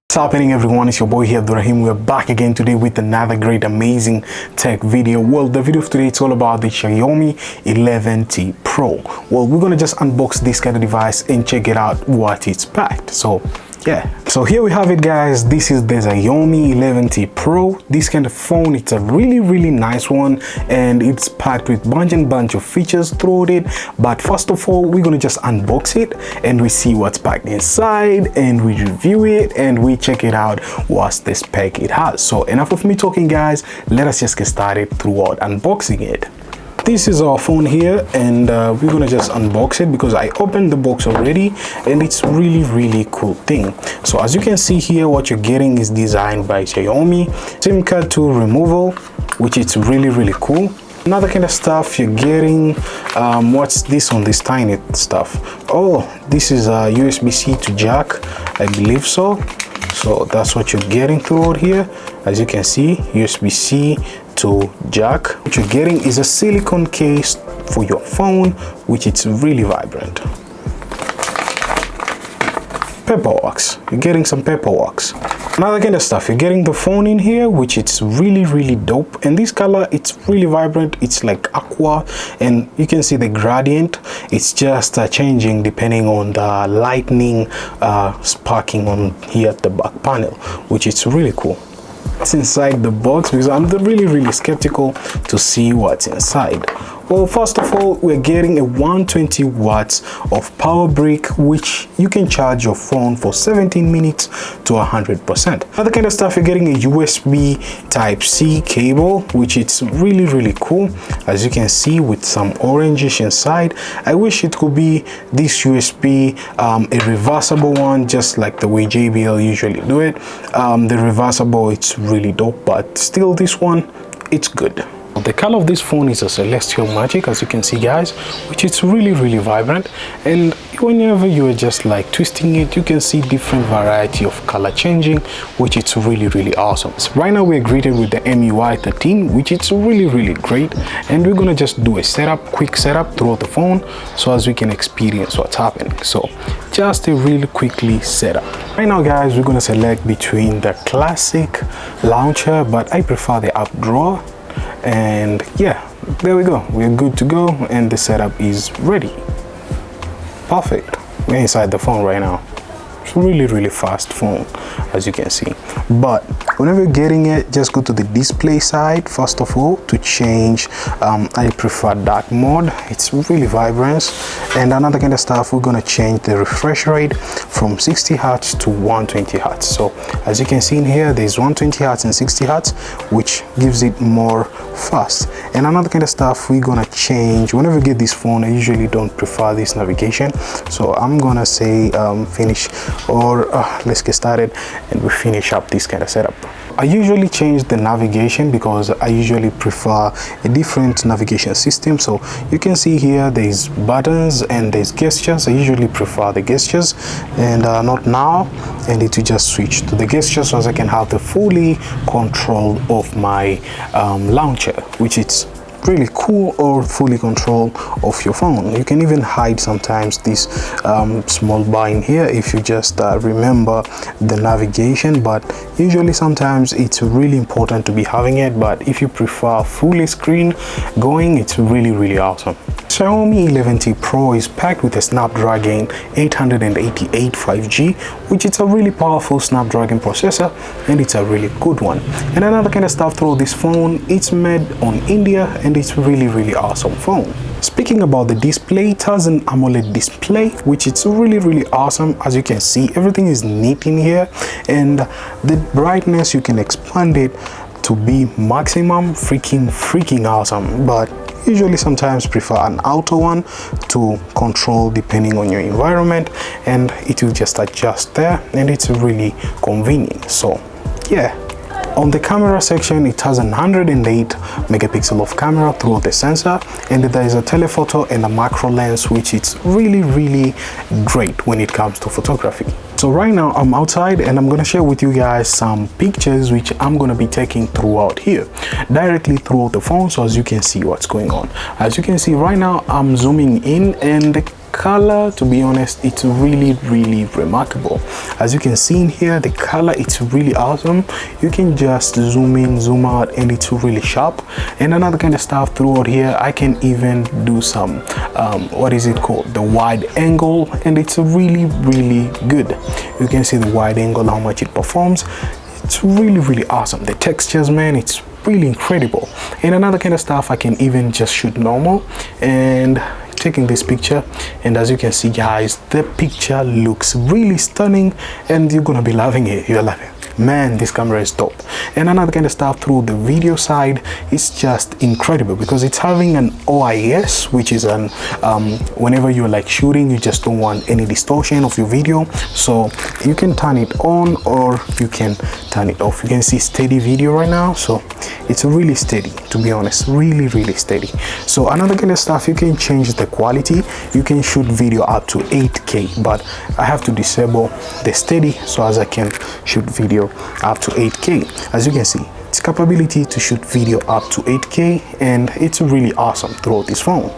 What's happening, everyone? It's your boy here, Abdurrahim. We're back again today with another great, amazing tech video. Well, the video of today, it's all about the Xiaomi 11T Pro. Well, we're gonna just unbox this kind of device and check it out what it's packed. So yeah, so here we have it, guys. This is the Xiaomi 11T Pro. This kind of phone, it's a really nice one, and it's packed with bunch of features throughout it. But first of all, we're gonna just unbox it and we see what's packed inside, and we review it and we check it out what's the spec it has. So enough of me talking, guys. Let us just get started throughout unboxing it. This is our phone here, and we're gonna just unbox it because I opened the box already, and it's really cool thing. So as you can see here, what you're getting is designed by Xiaomi. SIM card tool removal, which is really cool. Another kind of stuff you're getting, what's this on this tiny stuff? Oh, this is a USB-C to jack, I believe so. So that's what you're getting throughout here. As you can see, USB-C to jack. What you're getting is a silicone case for your phone, which is really vibrant. Paperworks, you're getting some paperworks. Another kind of stuff, you're getting the phone in here, which it's really dope. And this color, it's really vibrant. It's like aqua, and you can see the gradient. It's just changing depending on the lightning sparking on here at the back panel, which is really cool. What's inside the box, because I'm really skeptical to see what's inside. Well, first of all, we're getting a 120 watts of power brick, which you can charge your phone for 17 minutes to 100%. Other kind of stuff, you're getting a USB Type-C cable, which is really cool. As you can see, with some orangish inside. I wish it could be this USB, a reversible one, just like the way JBL usually do it. The reversible, it's really dope, but still this one, it's good. The color of this phone is a celestial magic, as you can see, guys, which is really vibrant. And whenever you are just like twisting it, you can see different variety of color changing, which is really awesome. So right now we're greeted with the MIUI 13, which is really great, and we're gonna just do a quick setup throughout the phone so as we can experience what's happening. So just a really quickly setup. Right now, guys, we're gonna select between the classic launcher, but I prefer the app drawer. And yeah, there we go, we're good to go, and the setup is ready. Perfect. We're inside the phone right now. It's really fast phone, as you can see. But whenever you're getting it, just go to the display side first of all to change. I prefer dark mode. It's really vibrant. And another kind of stuff, we're gonna change the refresh rate from 60 Hz to 120 Hz. So as you can see in here, there's 120 Hz and 60 Hz, which gives it more fast. And another kind of stuff, we're gonna change. Whenever you get this phone, I usually don't prefer this navigation, so I'm gonna say finish, or let's get started and we finish up this kind of setup. I usually change the navigation because I usually prefer a different navigation system. So you can see here there's buttons and there's gestures. I usually prefer the gestures, and not now, and it will just switch to the gestures so as I can have the fully control of my launcher, which is really cool, or fully control of your phone. You can even hide sometimes this small bar in here if you just remember the navigation, but usually sometimes it's really important to be having it. But if you prefer fully screen going, it's really awesome. Xiaomi 11T Pro is packed with a Snapdragon 888 5G, which is a really powerful Snapdragon processor, and it's a really good one. And another kind of stuff through this phone, it's made on India, and it's really awesome phone. Speaking about the display, it has an AMOLED display, which is really awesome. As you can see, everything is neat in here, and the brightness, you can expand it to be maximum. Freaking awesome. But usually sometimes prefer an auto one to control depending on your environment, and it will just adjust there, and it's really convenient. So yeah. On the camera section, it has 108 megapixel of camera through the sensor, and there is a telephoto and a macro lens, which is really great when it comes to photography. So right now I'm outside, and I'm going to share with you guys some pictures which I'm going to be taking throughout here, directly throughout the phone, so as you can see what's going on. As you can see right now, I'm zooming in, and the color, to be honest, it's really remarkable. As you can see in here, the color, it's really awesome. You can just zoom in, zoom out, and it's really sharp. And another kind of stuff throughout here, I can even do some what is it called, the wide angle, and it's really good. You can see the wide angle, how much it performs. It's really awesome. The textures, man, it's really incredible. And another kind of stuff, I can even just shoot normal and taking this picture, and as you can see, guys, the picture looks really stunning, and you're gonna be loving it. You're loving it. Man, this camera is dope. And another kind of stuff through the video side, it's just incredible because it's having an OIS, which is an whenever you're like shooting, you just don't want any distortion of your video, so you can turn it on or you can turn it off. You can see steady video right now, so it's really steady, to be honest, really steady. So another kind of stuff, you can change the quality. You can shoot video up to 8K, but I have to disable the steady so as I can shoot video up to 8K. As you can see, its capability to shoot video up to 8K, and it's really awesome throughout this phone.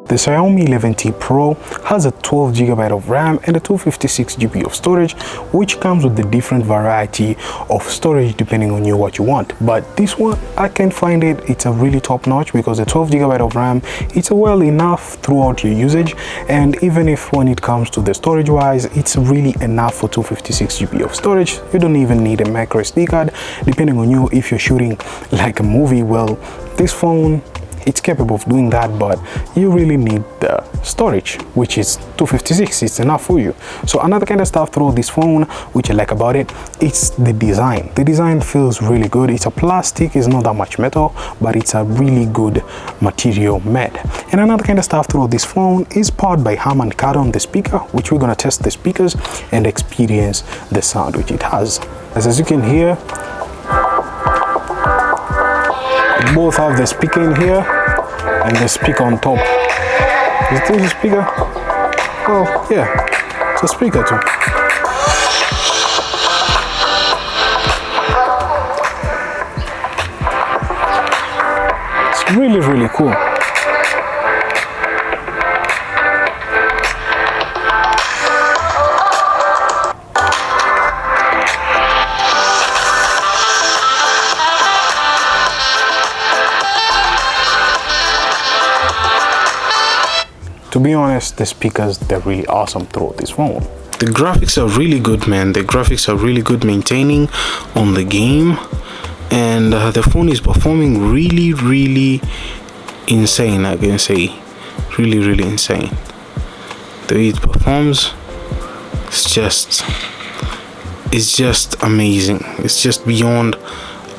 The Xiaomi 11T Pro has a 12GB of RAM and a 256GB of storage, which comes with the different variety of storage depending on what you want. But this one, I can find it, it's a really top notch because the 12GB of RAM, it's well enough throughout your usage, and even if when it comes to the storage wise, it's really enough for 256GB of storage. You don't even need a micro SD card depending on you. If you're shooting like a movie, well, this phone, it's capable of doing that, but you really need the storage, which is 256. It's enough for you. So another kind of stuff through this phone which I like about it, it's the design. The design feels really good. It's a plastic, it's not that much metal, but it's a really good material made. And another kind of stuff through this phone is powered by Harman Kardon, the speaker, which we're gonna test the speakers and experience the sound which it has. As you can hear, both have the speaker in here and the speaker on top. Is this a speaker? Oh yeah, it's a speaker too. It's really cool. To be honest, the speakers, they're really awesome through this phone. The graphics are really good, man. The graphics are really good maintaining on the game, and the phone is performing really insane. I can say really insane. The way it performs, it's just amazing. It's just beyond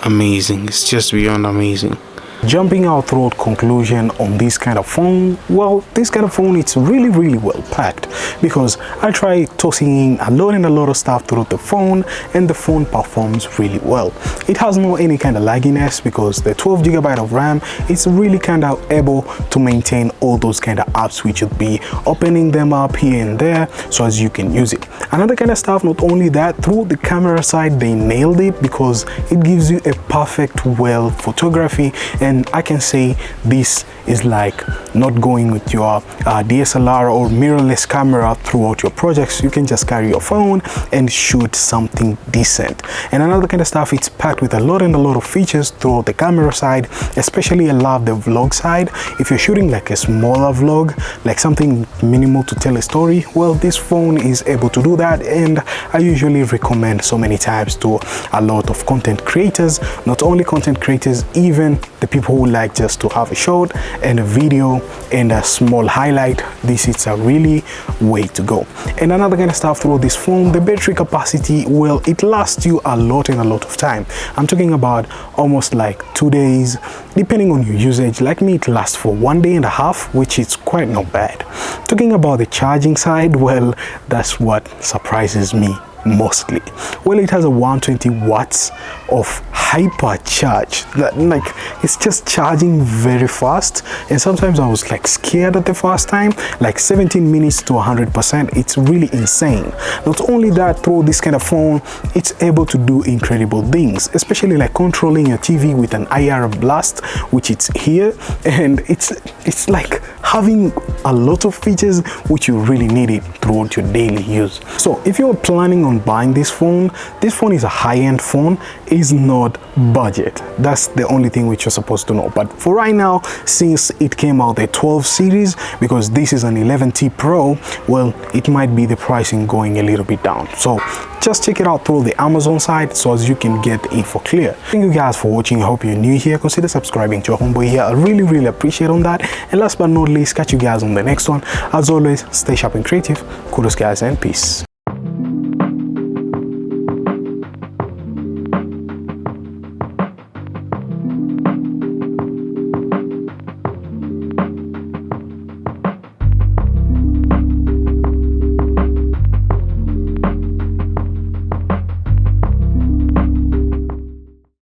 amazing. It's just beyond amazing. Jumping out throughout conclusion on this kind of phone, well, this kind of phone, it's really well packed because I try tossing in a lot of stuff throughout the phone, and the phone performs really well. It has no any kind of lagginess because the 12GB of RAM, it's really kind of able to maintain all those kind of apps which would be opening them up here and there so as you can use it. Another kind of stuff, not only that, through the camera side, they nailed it because it gives you a perfect well photography, and I can say this is like not going with your DSLR or mirrorless camera throughout your projects. You can just carry your phone and shoot something decent. And another kind of stuff, it's packed with a lot of features throughout the camera side. Especially I love the vlog side. If you're shooting like a smaller vlog, like something minimal to tell a story, well, this phone is able to do that, and I usually recommend so many times to a lot of content creators. Not only content creators, even the people who like just to have a short and a video and a small highlight, this is a really way to go. And another kind of stuff through this phone, the battery capacity, well, it lasts you a lot of time. I'm talking about almost like 2 days, depending on your usage. Like me, it lasts for 1.5 days, which is quite not bad. Talking about the charging side, well, that's what surprises me mostly? Well, it has a 120 watts of hypercharge. That, like, it's just charging very fast, and sometimes I was like scared at the first time, like 17 minutes to 100%. It's really insane. Not only that, through this kind of phone, it's able to do incredible things, especially like controlling your TV with an IR blast, which it's here, and it's like having a lot of features which you really need it throughout your daily use. So if you're planning on buying this phone is a high-end phone, is not budget. That's the only thing which you're supposed to know. But for right now, since it came out the 12 series, because this is an 11T Pro, well, it might be the pricing going a little bit down. So just check it out through the Amazon site so as you can get the info clear. Thank you guys for watching. I hope you're new here. Consider subscribing to your homeboy here. I really appreciate on that. And last but not least, catch you guys on the next one. As always, stay sharp and creative. Kudos guys, and peace.